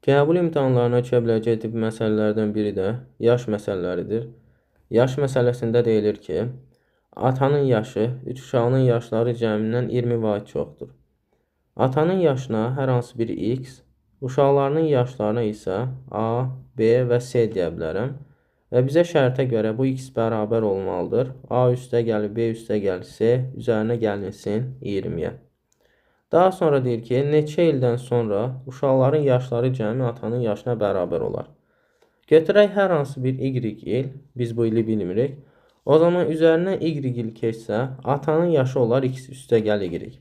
Qəbul imtahanlarına düşə biləcək tip məsələlərdən biri də yaş məsələləridir. Yaş məsələsində deyilir ki, atanın yaşı 3 uşağının yaşları cəmindən 20% çoxdur. Atanın yaşına hər hansı bir x, uşaqlarının yaşlarına isə a, b və c deyə bilərəm. Və bizə şərtə görə bu x bərabər olmalıdır. A üstə gəlir, b üstə gəlir, c üzərinə gəlinsin 20-yə. Daha sonra deyir ki, neçə ildən sonra uşaqların yaşları cəmi atanın yaşına bərabər olar. Götürək hər hansı bir y il, biz bu ili bilmirik. O zaman üzərinə y il keçsə, atanın yaşı olar x üstə gəl y.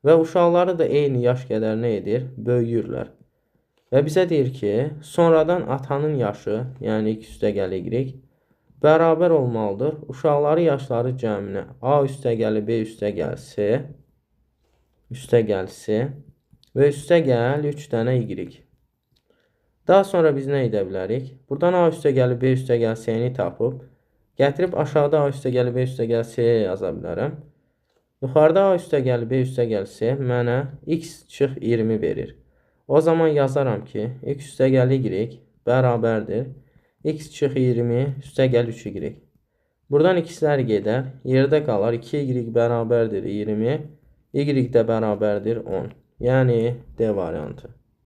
Və uşaqları da eyni yaş qədər nə edir? Böyüyürlər. Və bizə deyir ki, sonradan atanın yaşı, yəni x üstə gəl y, bərabər olmalıdır. Uşaqları yaşları cəminə a üstə gəl, b üstə gəl, c üstə gəl c və üstə gəl 3 dənə y. Daha sonra biz nə edə bilərik? Buradan a üstə gəl, b üstə gəl, c-ni tapıb, gətirib aşağıda a üstə gəl, b üstə gəl, c yaza bilərəm. Yuxarıda a üstə gəl, b üstə gəl, c mənə x çıx 20 verir. O zaman yazaram ki, x üstə gəl y bərabərdir. X çıx 20 üstə gəl 3y. Buradan x-lər gedər, yerdə qalar 2y bərabərdir 20. Y də bərabərdir 10. Yəni D variantı.